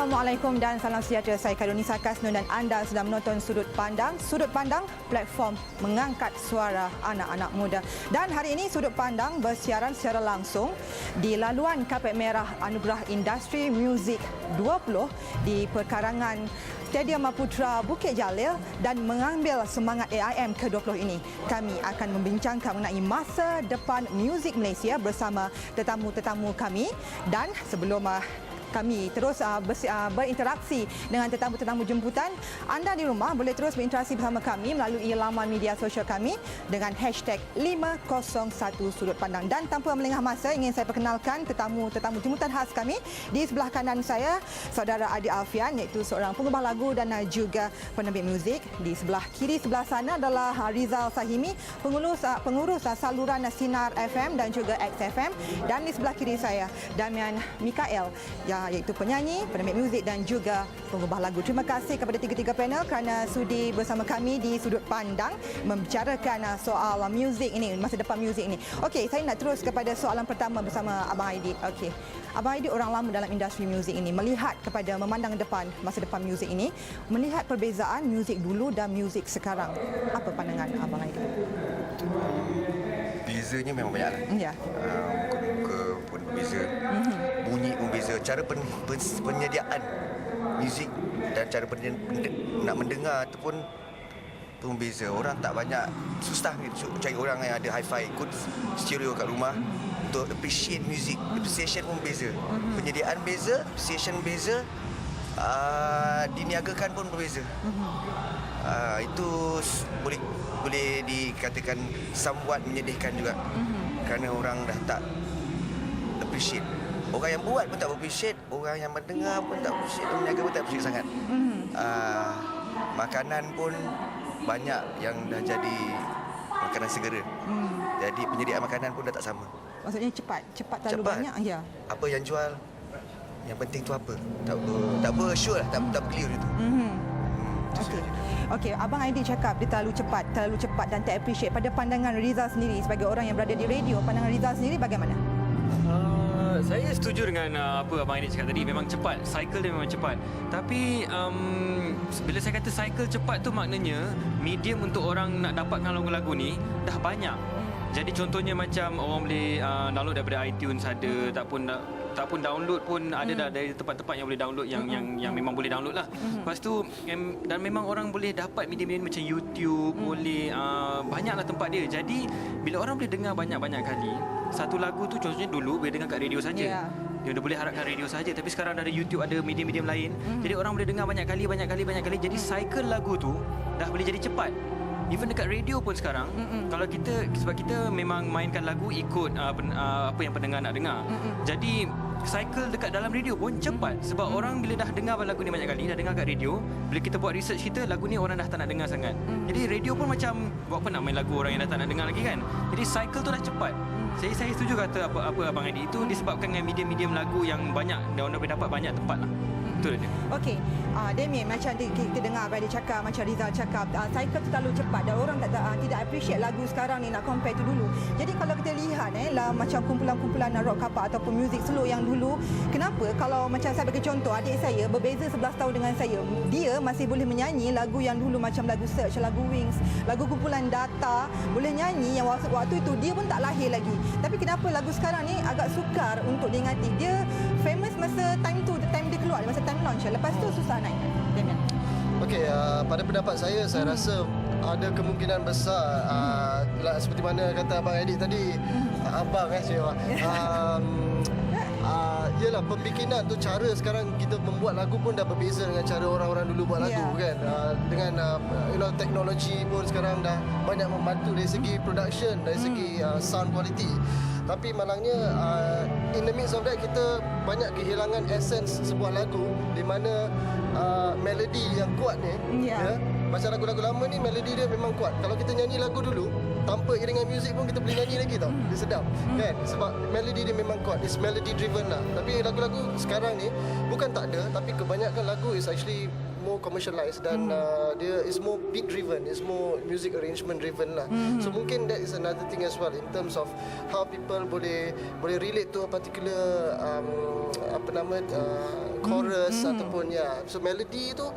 Assalamualaikum dan salam sejahtera. Saya Karunisa Kasnun dan anda sedang menonton Sudut Pandang. Sudut Pandang, platform mengangkat suara anak-anak muda. Dan hari ini Sudut Pandang bersiaran secara langsung di laluan Kapet Merah Anugerah Industri Muzik 20 di perkarangan Stadium Maputra Bukit Jalil dan mengambil semangat AIM ke-20 ini. Kami akan membincangkan mengenai masa depan muzik Malaysia bersama tetamu-tetamu kami dan sebelum kami terus berinteraksi dengan tetamu-tetamu jemputan. Anda di rumah boleh terus berinteraksi bersama kami melalui laman media sosial kami dengan hashtag 501 Sudut Pandang. Dan tanpa melengah masa, ingin saya perkenalkan tetamu-tetamu jemputan khas kami. Di sebelah kanan saya, saudara Adi Alfian, iaitu seorang pengubah lagu dan juga penerbit muzik. Di sebelah kiri sebelah sana adalah Rizal Sahimi, pengurus saluran Sinar FM dan juga XFM. Dan di sebelah kiri saya, Damian Mikael, iaitu penyanyi, penerbit muzik dan juga pengubah lagu. Terima kasih kepada tiga-tiga panel kerana sudi bersama kami di Sudut Pandang membicarakan soal muzik ini, masa depan muzik ini. Okey, saya nak terus kepada soalan pertama bersama Abang Aidi. Okey, Abang Aidi orang lama dalam industri muzik ini, melihat kepada memandang depan masa depan muzik ini, melihat perbezaan muzik dulu dan muzik sekarang. Apa pandangan Abang Aidi? Bezanya memang banyak lah. Ya. Muka-muka pun berbeza, bunyi pun berbeza, cara penyediaan muzik dan cara nak mendengar tu pun beza. Orang tak banyak, susah cari orang yang ada hi-fi, good stereo kat rumah untuk appreciate muzik. Appreciation pun beza, penyediaan beza, appreciation beza, diniagakan pun berbeza. Itu boleh dikatakan somewhat menyedihkan juga, kerana orang dah tak appreciate. Orang yang buat pun tak appreciate, orang yang mendengar pun tak appreciate, meniaga pun tak appreciate sangat. Makanan pun banyak yang dah jadi makanan segera. Jadi penyediaan makanan pun dah tak sama. Maksudnya cepat terlalu banyak. Ya. Apa yang jual, yang penting tu apa? Tak apa sure lah, tak clear itu. Okey, Abang Aidi cakap dia terlalu cepat dan tak appreciate. Pada pandangan Rizal sendiri sebagai orang yang berada di radio, pandangan Rizal sendiri bagaimana? Saya setuju dengan apa Abang Aidi cakap tadi. Memang cepat, cycle dia memang cepat. Tapi bila saya kata cycle cepat tu, maknanya medium untuk orang nak dapatkan lagu-lagu ni dah banyak. Jadi contohnya macam orang boleh download daripada iTunes ada, tak pun download pun ada dah dari tempat-tempat yang boleh download yang memang boleh download lah. Lepas tu dan memang orang boleh dapat medium-medium macam YouTube, boleh banyaklah tempat dia. Jadi bila orang boleh dengar banyak-banyak kali satu lagu tu, contohnya dulu boleh dengar kat radio saja. Dia dah boleh harapkan radio saja, tapi sekarang ada YouTube, ada medium-medium lain. Jadi orang boleh dengar banyak kali. Jadi cycle lagu tu dah boleh jadi cepat. Even dekat radio pun sekarang, kalau sebab kita memang mainkan lagu ikut apa yang pendengar nak dengar. Jadi cycle dekat dalam radio pun cepat, sebab orang bila dah dengar lagu ni banyak kali, dah dengar kat radio, bila kita buat research kita, lagu ni orang dah tak nak dengar sangat. Jadi radio pun macam buat apa nak main lagu orang yang dah tak nak dengar lagi kan. Jadi cycle tu dah cepat. Saya setuju kata apa Abang Adi, itu disebabkan dengan medium-medium lagu yang banyak, dan orang boleh dapat banyak tempat lah. Betul dia. Okey, Damien, macam kita dengar apa dia cakap, macam Rizal cakap, cycle tu terlalu cepat dan orang tidak appreciate lagu sekarang ni nak compare tu dulu. Jadi kalau kita lihat lah macam kumpulan-kumpulan rock kapak ataupun muzik slow yang dulu, kenapa kalau macam saya bagi contoh, adik saya berbeza 11 tahun dengan saya, dia masih boleh menyanyi lagu yang dulu macam lagu Search, lagu Wings, lagu kumpulan Data, boleh nyanyi yang waktu itu dia pun tak lahir lagi. Tapi kenapa lagu sekarang ni agak sukar untuk diingati? Dia famous masa time dia keluar, masa time launch, lepas tu susah naik. Damian. Okey, pada pendapat saya rasa ada kemungkinan besar seperti mana kata Abang Adik tadi, abang saya. Yalah, pembikinan tu, cara sekarang kita membuat lagu pun dah berbeza dengan cara orang-orang dulu buat lagu kan. Dengan teknologi pun sekarang dah banyak membantu dari segi production, dari segi sound quality. Tapi malangnya in the midst of that, kita banyak kehilangan essence sebuah lagu, di mana melodi yang kuat ni, macam lagu-lagu lama ni melodi dia memang kuat. Kalau kita nyanyi lagu dulu tanpa iringan muzik pun kita boleh nyanyi lagi tau. Dia sedap kan, sebab melodi dia memang kuat. It's melody driven lah. Tapi lagu-lagu sekarang ni bukan tak ada, tapi kebanyakan lagu is actually more commercialized dan dia is more beat driven, is more music arrangement driven lah. So mungkin that is another thing as well in terms of how people boleh relate to a particular chorus ataupun so melody tu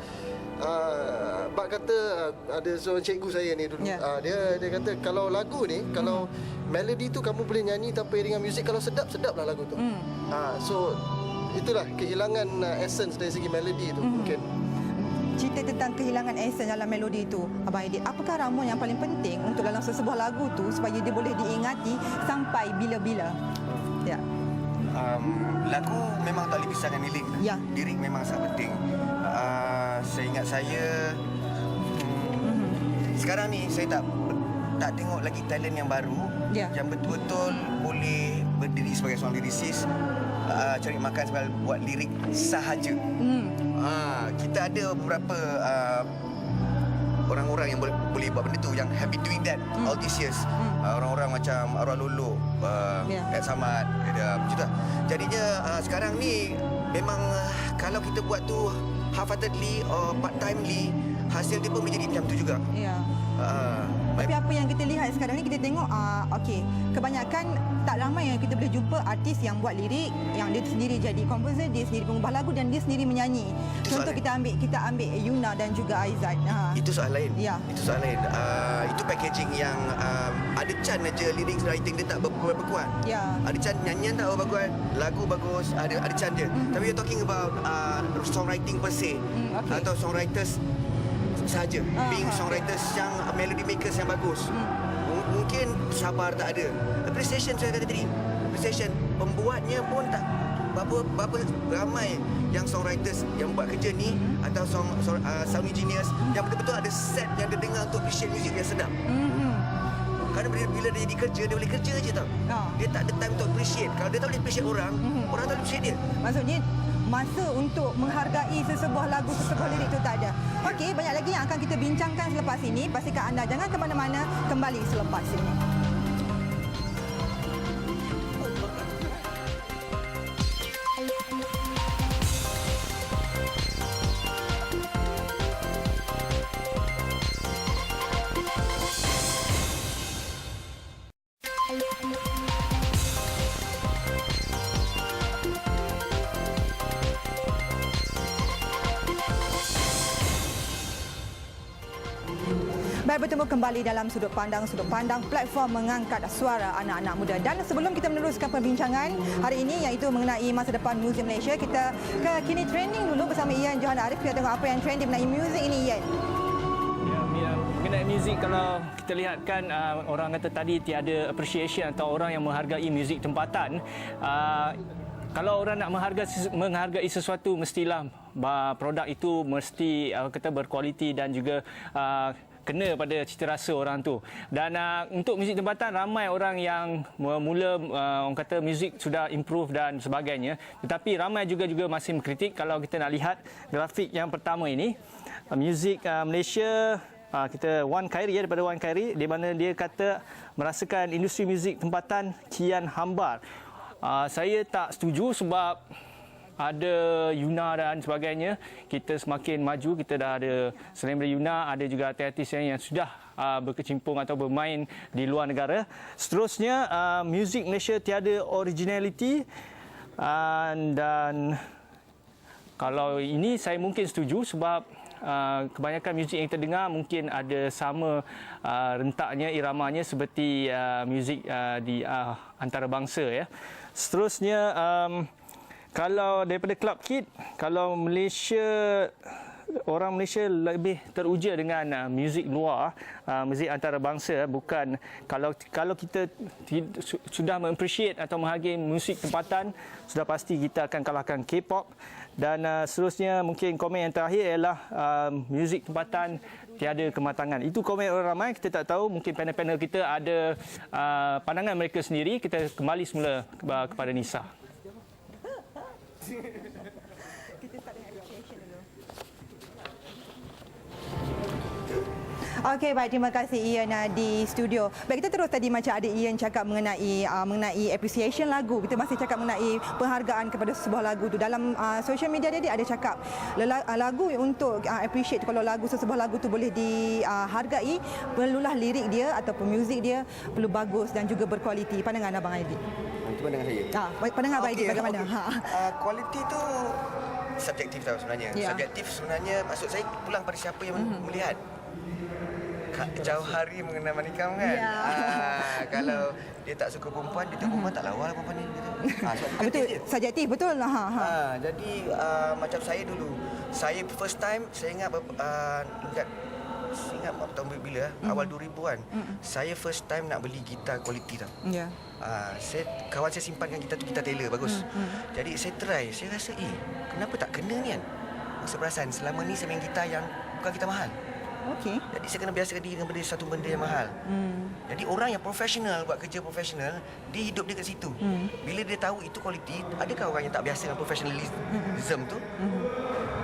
bak kata ada seorang cikgu saya ni dulu dia kata kalau lagu ni kalau melody tu kamu boleh nyanyi tanpa iringan muzik, kalau sedap-sedaplah lagu tu. So itulah kehilangan essence dari segi melody tu mungkin. Cerita tentang kehilangan essence dalam melodi itu, Abang Aidil, apakah ramuan yang paling penting untuk dalam sesebuah lagu tu supaya dia boleh diingati sampai bila-bila? Ya. Lagu memang tak boleh pisah dengan lirik. Ya. Lirik memang sangat penting. Seingat saya sekarang ni saya tak tengok lagi talent yang baru yang betul-betul boleh berdiri sebagai seorang lirisis, cari makan sebagai buat lirik sahaja. Kita ada beberapa orang-orang yang boleh buat benda tu, yang have been doing that all these years. Orang-orang macam Arwah Lolo, Ed Samad, macam tu. Jadinya sekarang ni memang kalau kita buat tu half-heartedly or part-timely, hasil dia pun menjadi macam tu juga. Ya. Tapi apa yang kita lihat sekarang ni, kita tengok kebanyakan tak ramai yang kita boleh jumpa artis yang buat lirik, yang dia sendiri jadi komposer, dia sendiri pengubah lagu dan dia sendiri menyanyi. Contoh kita ambil Yuna dan juga Aizat. Itu soal lain. Ya. Itu soal lain. Itu packaging yang ada Chan aja lyrics writing dia tak berapa kuat. Ya. Ada Chan nyanyian tak berapa kuat, lagu bagus, ada Chan je. Tapi you're talking about songwriting per se, atau songwriters sahaja, being songwriters yang melody makers yang bagus. Mungkin sabar tak ada, appreciation saya kata tadi, appreciation pembuatnya pun tak berapa ramai yang songwriters yang buat kerja ni, atau sound engineers yang betul-betul ada set yang dia dengar untuk appreciate music yang sedap. Kerana bila dia jadi kerja, dia boleh kerja je tau. Dia tak ada time untuk appreciate. Kalau dia tak boleh appreciate orang, orang tak boleh appreciate dia. Maksudnya masa untuk menghargai sesebuah lagu, sesebuah lirik itu tak ada. Okey, banyak lagi yang akan kita bincangkan selepas ini. Pastikan anda jangan ke mana-mana, kembali selepas ini. Baik, bertemu kembali dalam Sudut Pandang platform mengangkat suara anak-anak muda. Dan sebelum kita meneruskan perbincangan hari ini, iaitu mengenai masa depan muzik Malaysia, kita ke Kini Trending dulu bersama Ian Johan Arif. Kita tengok apa yang trending mengenai muzik ini, Ian. Ya, mengenai muzik, kalau kita lihatkan orang kata tadi tiada appreciation atau orang yang menghargai muzik tempatan. Kalau orang nak menghargai sesuatu, mestilah produk itu mesti kata berkualiti dan juga kena pada cita rasa orang tu. Dan untuk muzik tempatan, ramai orang yang mula orang kata muzik sudah improve dan sebagainya, tetapi ramai juga masih mengkritik. Kalau kita nak lihat grafik yang pertama ini, muzik Malaysia, kita Wan Khairi, daripada Wan Khairi, di mana dia kata merasakan industri muzik tempatan kian hambar. Saya tak setuju sebab ada Yuna dan sebagainya. Kita semakin maju, kita dah ada selain dari Yuna, ada juga artis yang sudah berkecimpung atau bermain di luar negara. Seterusnya, muzik Malaysia tiada originality, dan kalau ini saya mungkin setuju sebab kebanyakan muzik yang kita dengar mungkin ada sama rentaknya, iramanya seperti muzik di antarabangsa ya. Seterusnya, kalau daripada Club Kid, kalau orang Malaysia lebih teruja dengan muzik luar, muzik antarabangsa, bukan kalau kita sudah mengappreciate atau menghargai muzik tempatan, sudah pasti kita akan kalahkan K-pop. Dan seterusnya, mungkin komen yang terakhir ialah muzik tempatan tiada kematangan. Itu komen orang ramai, kita tak tahu, mungkin panel-panel kita ada pandangan mereka sendiri. Kita kembali semula kepada Nisa. Okey, baik, terima kasih Ian di studio. Baik, kita terus tadi macam ada Ian cakap mengenai appreciation lagu. Kita masih cakap mengenai penghargaan kepada sebuah lagu tu. Dalam social media dia ada cakap lagu untuk appreciate, kalau sebuah lagu tu boleh dihargai, perlulah lirik dia ataupun muzik dia perlu bagus dan juga berkualiti. Pandangan Abang Aidil? Itu pandangan saya. Pandangan Abang Aidil bagaimana? Kualiti tu subjektif tau sebenarnya. Ya. Subjektif sebenarnya, maksud saya pulang pada siapa yang melihat. Jauh hari mengenal manikam kan. Ya. Kalau dia tak suka perempuan, dia tahu perempuan tak lawa lah perempuan ni. Betul, subjektif betul lah. Jadi macam saya dulu, saya first time saya ingat tahun bila awal 2000-an. Saya first time nak beli gitar quality tau. Ya. Kawan saya simpankan gitar tu, gitar Taylor bagus. Jadi saya try, saya rasa kenapa tak kena ni kan. Masa perasan selama ni saya main gitar yang bukan gitar mahal. Okey. Jadi saya kena biasakan diri dengan satu benda yang mahal. Jadi orang yang profesional, buat kerja profesional, dia hidup dia kat situ. Bila dia tahu itu quality, adakah orang yang tak biasa dengan professionalism tu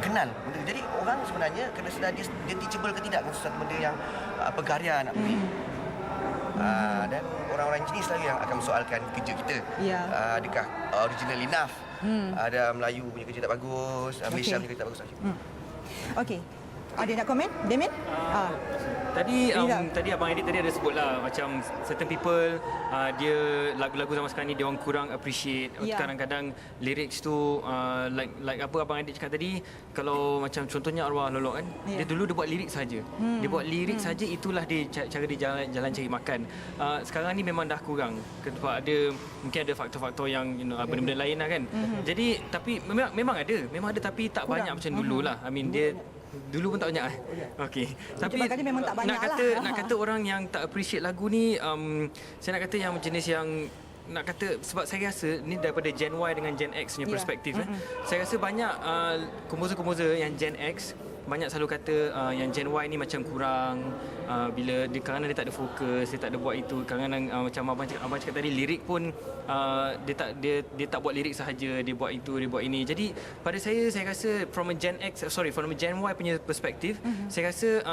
kenal benda. Jadi orang sebenarnya kena sedar dia teachable ke tidak dengan sesuatu benda yang berkarya nak beli. Dan orang-orang jenis selalu yang akan mensoalkan kerja kita. Ya. Adakah original enough? Ada Melayu punya kerja tak bagus, Malaysia punya kerja tak bagus. Okey. Ada nak komen? Damien? Tadi Abang Aidil tadi ada sebut lah macam certain people dia lagu-lagu zaman sekarang ni dia orang kurang appreciate. Ya. Kadang-kadang lyrics tu like apa Abang Aidil cakap tadi, kalau macam contohnya Arwah Lolok kan, Ya. dia dulu dia buat lirik saja. Dia buat lirik saja, itulah dia cara dia jalan cari makan. Sekarang ni memang dah kurang sebab mungkin ada faktor-faktor yang benda-benda lain lah kan. Jadi tapi memang ada tapi tak Kurang. banyak macam dulu lah. I mean dia dulu pun tak banyak. Okey. Tapi Cuma memang tak banyak nak kata orang yang tak appreciate lagu ni, saya nak kata yang jenis yang nak kata, sebab saya rasa ni daripada Gen Y dengan Gen X punya perspektif. Saya rasa banyak komposer-komposer yang Gen X banyak selalu kata yang Gen Y ni macam kurang bila kerana dia tak ada fokus, dia tak ada buat itu. Kadang-kadang macam abang cakap tadi, lirik pun dia tak buat lirik sahaja, dia buat itu, dia buat ini. Jadi pada saya rasa from a Gen Y punya perspektif, saya rasa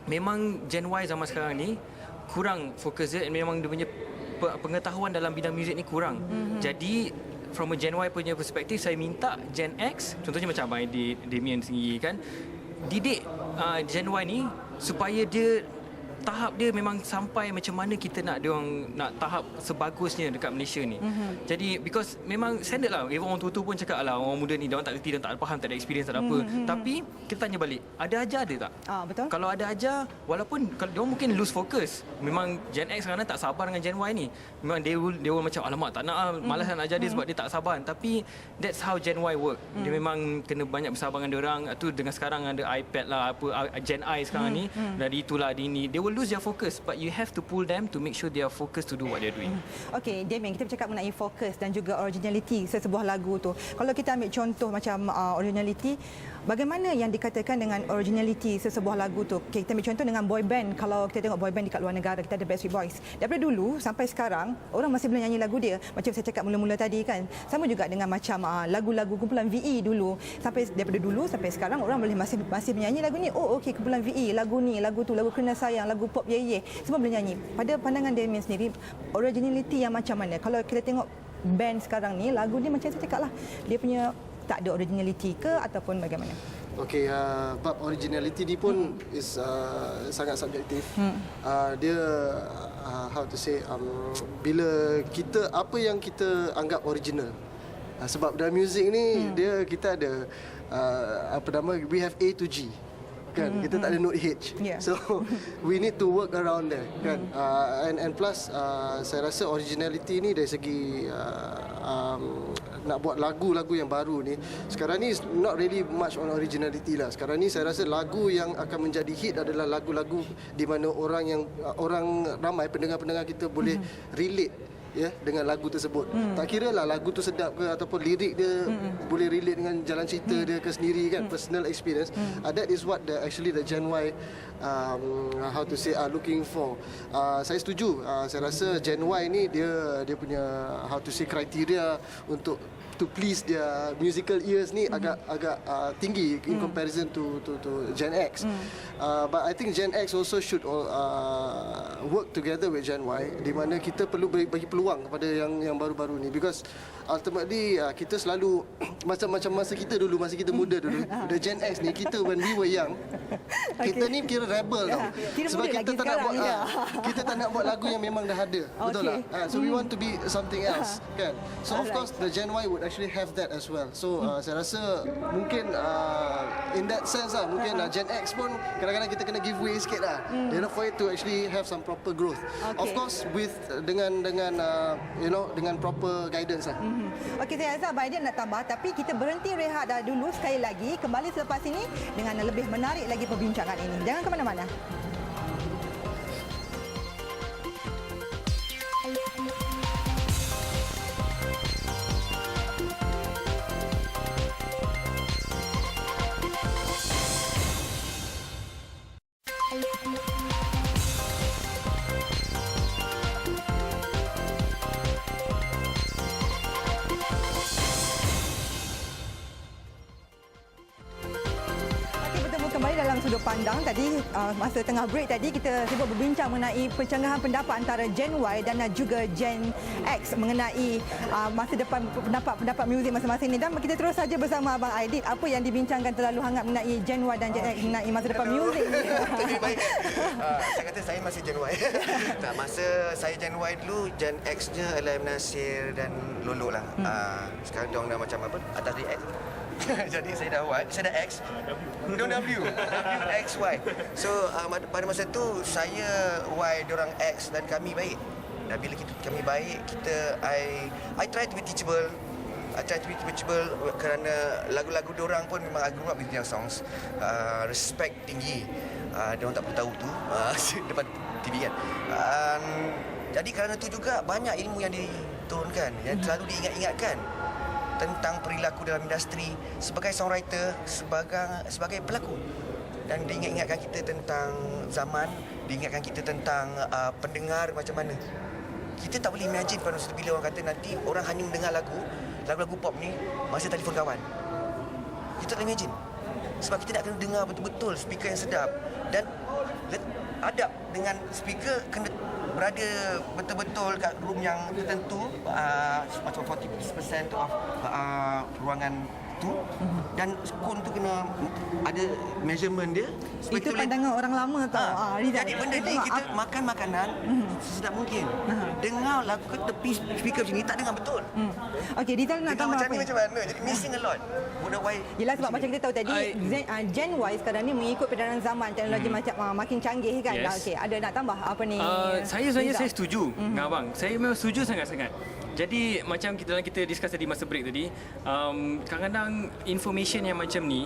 memang Gen Y zaman sekarang ni kurang fokus dia, memang dia punya pengetahuan dalam bidang muzik ni kurang. Jadi from a Gen Y punya perspektif, saya minta Gen X, contohnya macam Abang Damien sendiri kan, didik Gen Y ni supaya dia tahap dia memang sampai macam mana kita nak dia orang nak tahap sebagusnya dekat Malaysia ni. Jadi because memang standard lah, even orang tua-tua pun cakap lah, orang muda ni dia orang tak reti, dia tak faham, tak ada experience, tak ada apa. Tapi kita tanya balik, ada ajar ada tak? Betul. Kalau ada ajar, walaupun kalau dia orang mungkin lose focus, memang Gen X sekarang tak sabar dengan Gen Y ni. Memang dia macam alamak tak nak malas nak ajar dia sebab dia tak sabar. Tapi that's how Gen Y work. Dia memang kena banyak bersabar dengan dia orang. Tu dengan sekarang ada iPad lah, apa Gen I sekarang ni, dari itulah di ni, they will lose their focus, but you have to pull them to make sure they are focused to do what they're doing. Okey, Damien, kita bercakap mengenai fokus dan juga originality sesebuah lagu tu. Kalau kita ambil contoh macam originality, bagaimana yang dikatakan dengan originality sesebuah lagu tu? Okay, kita ambil contoh dengan boy band. Kalau kita tengok boy band dekat luar negara, kita ada Backstreet Boys. Daripada dulu sampai sekarang, orang masih boleh nyanyi lagu dia. Macam saya cakap mula-mula tadi kan. Sama juga dengan macam lagu-lagu kumpulan VE dulu. Daripada dulu sampai sekarang, orang boleh masih menyanyi lagu ni. Oh, okey, kumpulan VE, lagu ni, lagu tu, lagu Kena Sayang, lagu pop ye, semua boleh nyanyi. Pada pandangan Damien sendiri, originality yang macam mana? Kalau kita tengok band sekarang ni, lagu dia macam saya cakap lah, dia punya tak ada originality ke ataupun bagaimana? Okey, bab originality ni pun is sangat subjektif. Dia how to say, bila kita apa yang kita anggap original. Sebab dalam muzik ni kita ada we have A to G. Kan, kita tak ada note H. Yeah. So we need to work around there kan. And plus saya rasa originality ni dari segi nak buat lagu-lagu yang baru ni, sekarang ni not really much on originality lah. Sekarang ni saya rasa lagu yang akan menjadi hit adalah lagu-lagu di mana orang ramai pendengar-pendengar kita boleh relate dengan lagu tersebut. Tak kira lah lagu tu sedap ke ataupun lirik dia boleh relate dengan jalan cerita dia ke sendiri kan, personal experience. That is what the Gen Y how to say are looking for. Saya setuju. Saya rasa Gen Y ni dia punya how to say criteria untuk to please their musical ears ni agak tinggi in comparison to Gen X. But I think Gen X also should work together with Gen Y, di mana kita perlu bagi peluang kepada yang baru-baru ni, because ultimately kita selalu macam masa kita dulu, masa kita muda dulu, the Gen X ni, kita when we were young, kita ni kira rebel tau. Kira Sebab muda kita lagi tak nak buat sekarang, kita tak nak buat lagu yang memang dah ada. Betul tak? So we want to be something else, kan? So of course the Gen Y would actually have that as well. So saya rasa mungkin in that sense mungkin Gen X pun kadang-kadang kita kena give way sikit lah. You know, for it to actually have some proper growth. Of course with dengan dengan proper guidance lah. Okey, saya rasa Abang Aidil nak tambah, tapi kita berhenti rehat dah dulu sekali lagi. Kembali selepas ini dengan lebih menarik lagi perbincangan ini. Jangan ke mana-mana. Kembali dalam sudut pandang tadi, masa tengah break tadi kita sebut berbincang mengenai pencenggahan pendapat antara Gen Y dan juga Gen X mengenai masa depan pendapat muzik masing-masing ni, dan kita terus saja bersama Abang Aidil. Apa yang dibincangkan terlalu hangat mengenai Gen Y dan Gen X mengenai masa depan muzik ni? Baik. Saya kata saya masih Gen Y. Tak, masa saya Gen Y dulu, Gen X-nya Alaim Nasir dan Lolo lah. Sekarang diorang dah macam apa? Atas di X. Jadi saya dah Y, saya dah X. W X Y. So pada masa tu saya Y, diorang X, dan kami baik. Dan bila kami baik, I try to be teachable. I try to be teachable kerana lagu-lagu diorang pun memang I grew up with their songs. Respect tinggi. Diorang tak perlu tahu tu depan TV kan. Jadi kerana tu juga banyak ilmu yang diturunkan, yang selalu diingat-ingatkan tentang perilaku dalam industri sebagai songwriter, sebagai pelakon. Dan diingat-ingatkan kita tentang zaman, diingatkan kita tentang pendengar macam mana. Kita tak boleh imagine pada masa bila orang kata nanti orang hanya mendengar lagu-lagu pop ni masa telefon kawan. Kita tak boleh imagine. Sebab kita nak kena dengar betul-betul speaker yang sedap, dan adab dengan speaker kena berada betul-betul kat room yang tertentu, macam 40% of ruangan tu, dan skon tu kena ada measurement dia. Itu pandangan orang lama tau. Jadi benda ni kita makan makanan sesedap mungkin. Dengar lagu ke tepi speaker macam ni tak dengar betul. Okey, Rizal nak tambah macam apa? ni macam mana? Jadi missing a lot. Budak Y. Yelah, sebab macam kita tahu tadi Gen Y sekarang ni mengikut peredaran zaman, teknologi macam makin canggih kan. Yes. Okey, ada nak tambah apa ni? Saya sebenarnya saya setuju dengan abang. Saya memang setuju sangat-sangat. Jadi macam kita discuss tadi masa break tadi, kadang-kadang information yang macam ni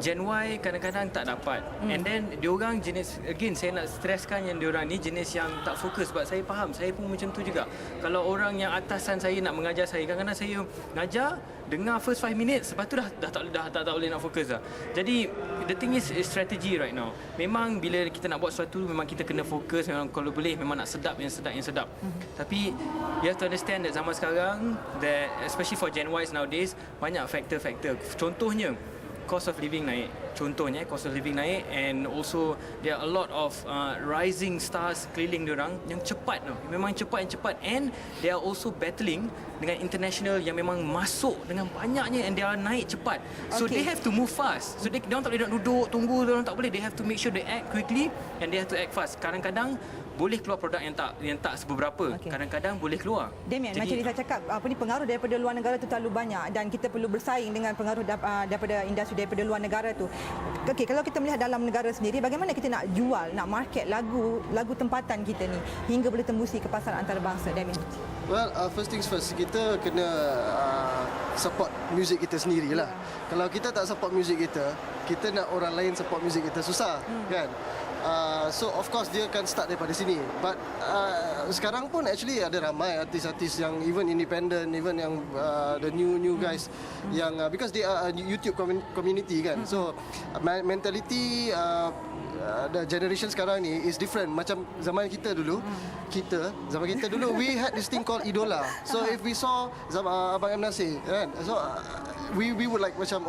Gen Y kadang-kadang tak dapat. And then diorang jenis, again saya nak stresskan yang diorang ni jenis yang tak fokus. Sebab saya faham, saya pun macam tu juga. Kalau orang yang atasan saya nak mengajar saya, kadang-kadang saya ngajar, dengar first 5 minutes, lepas tu dah tak boleh nak fokus dah. Jadi the thing is strategy right now. Memang bila kita nak buat sesuatu, memang kita kena fokus, memang kalau boleh memang nak sedap. Tapi you have to understand that zaman sekarang, that especially for Gen Ys nowadays, banyak faktor-faktor. Contohnya cost of living naik. And also there are a lot of rising stars keliling diorang yang cepat tau. Memang cepat, and they are also battling dengan international yang memang masuk dengan banyaknya, and they are naik cepat. So they have to move fast. So diorang tak boleh nak duduk tunggu, diorang tak boleh. They have to make sure they act quickly and they have to act fast. Kadang-kadang boleh keluar produk yang tak seberapa. Kadang-kadang boleh keluar. Damian, macam Rizal cakap, pengaruh daripada luar negara tu terlalu banyak, dan kita perlu bersaing dengan pengaruh daripada industri daripada luar negara tu. Okey, kalau kita melihat dalam negara sendiri, bagaimana kita nak jual, nak market lagu tempatan kita ni hingga boleh tembusi ke pasaran antarabangsa, Damian? Well, first things first, kita kena support music kita sendirilah. Kalau kita tak support music kita nak orang lain support music kita susah, kan? So of course dia akan start daripada sini. But sekarang pun actually ada ramai artis-artis yang even independent, even yang the new guys yang because they are a YouTube community kan. So mentality the generation sekarang ni is different. Macam zaman kita dulu, zaman kita dulu we had this thing called idola. So if we saw Abang M Nasir kan, so we would like macam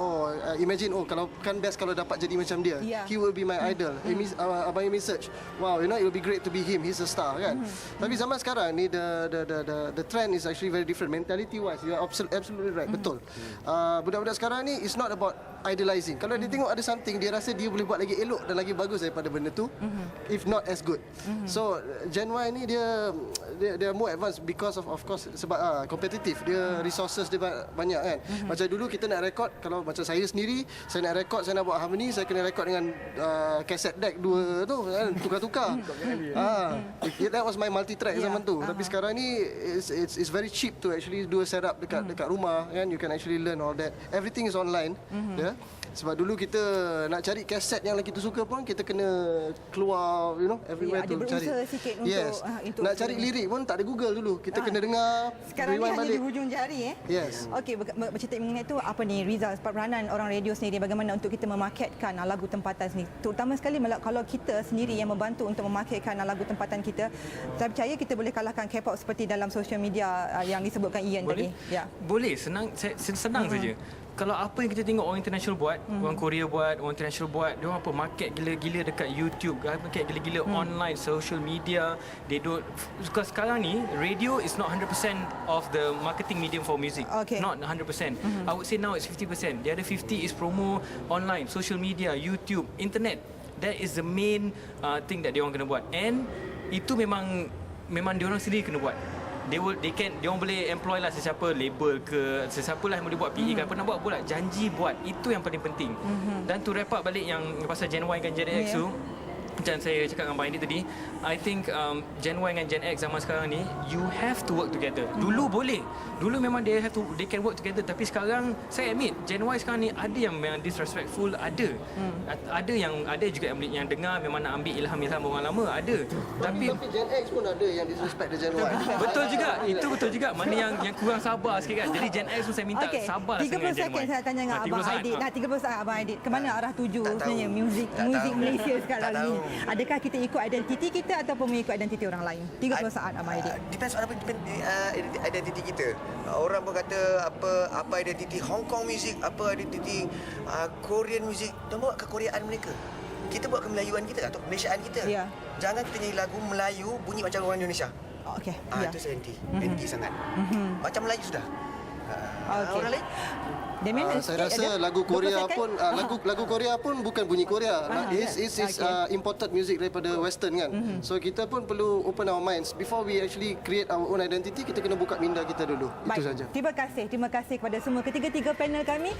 imagine kalau kan best kalau dapat jadi macam dia. Yeah. He will be my idol. Abang Amy search, wow, you know, it will be great to be him. He's a star kan. Tapi zaman sekarang ni the trend is actually very different. Mentality wise, you are absolutely right. Betul. Budak-budak sekarang ni is not about idolizing. Kalau dia tengok ada something, dia rasa dia boleh buat lagi elok dan lagi bagus daripada benda tu, if not as good. So Gen Y ni dia more advanced because of course sebab kompetitif. Dia resources dia banyak kan. Macam dulu kita nak record, kalau macam saya sendiri, saya nak record, saya nak buat harmony, saya kena record dengan cassette deck 2 tu kan, tukar-tukar. That was my multi track zaman tu. Tapi sekarang ni it's very cheap to actually do a setup dekat rumah kan. You can actually learn all that. Everything is online. Ya. Sebab dulu kita nak cari kaset yang kita suka pun kita kena keluar, you know, everywhere Ada tu cari. berusaha sikit untuk Nak cari lirik pun tak ada Google dulu. Kita kena dengar, sekarang ni rewind hanya balik. di hujung jari Yes. Okey, bercerita mengenai tu, apa ni Rizal, peranan orang radio sendiri bagaimana untuk kita memarketkan lagu tempatan sendiri, terutama sekali kalau kita sendiri yang membantu untuk memarketkan lagu tempatan kita. Saya percaya kita boleh kalahkan K-pop seperti dalam social media yang disebutkan Ian Boleh? tadi. Ya. Boleh, senang saja. Kalau apa yang kita tengok orang international buat, orang Korea buat, orang international buat, dia orang apa market gila-gila dekat YouTube, market gila-gila online, social media. They don't, because sekarang ni radio is not 100% of the marketing medium for music. Okay. Not 100%. I would say now it's 50%. The other 50 is promo online, social media, YouTube, internet. That is the main thing that dia orang kena buat. And itu memang dia orang sendiri kena buat. Dia orang boleh employ lah sesiapa label ke sesiapa lah yang boleh buat PE ke apa nak buat janji buat, itu yang paling penting. Dan to wrap up balik yang pasal Gen Y dan Gen X tu, macam saya cakap dengan Abang Edi tadi, I think Gen Y dengan Gen X zaman sekarang ni, you have to work together. Dulu boleh, dulu memang they can work together. Tapi sekarang saya admit Gen Y sekarang ni ada yang memang disrespectful, ada juga yang dengar memang nak ambil ilham orang lama, ada. Tapi Gen X pun ada yang disrespect the Gen Y. betul juga, itu betul juga. Mana yang kurang sabar sikit kan. Jadi Gen X pun saya minta sabar lah 30 second saya tanya dengan Abang Aidit. 30 saat Abang Aidit. Ke mana arah tuju sebenarnya muzik Malaysia sekarang ni? Adakah kita ikut identiti kita ataupun mengikut identiti orang lain? 30 saat Abang Aidit. Depends on identiti kita. Orang pun kata apa identiti Hong Kong music, apa identiti Korean music. Dia buat kekoreaan mereka. Kita buat kemelayuan kita atau Malaysiaan kita. Ya. Jangan kita nyanyi lagu Melayu bunyi macam orang Indonesia. Okey. Itu saya anti sangat. Macam Melayu sudah. Okey. Orang lain Damian, Saya rasa lagu Korea pun lagu Korea pun bukan bunyi Korea. It's imported music daripada Western kan. So kita pun perlu open our minds before we actually create our own identity. Kita kena buka minda kita dulu. Itu saja. Terima kasih kepada semua ketiga panel kami.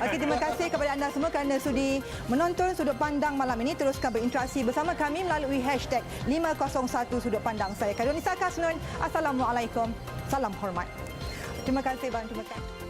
Okey, terima kasih kepada anda semua kerana sudi menonton Sudut Pandang malam ini. Teruskan berinteraksi bersama kami melalui #501 Sudut Pandang. Saya Kairunisa Kasnun. Assalamualaikum. Salam hormat. Terima kasih bang. Terima kasih.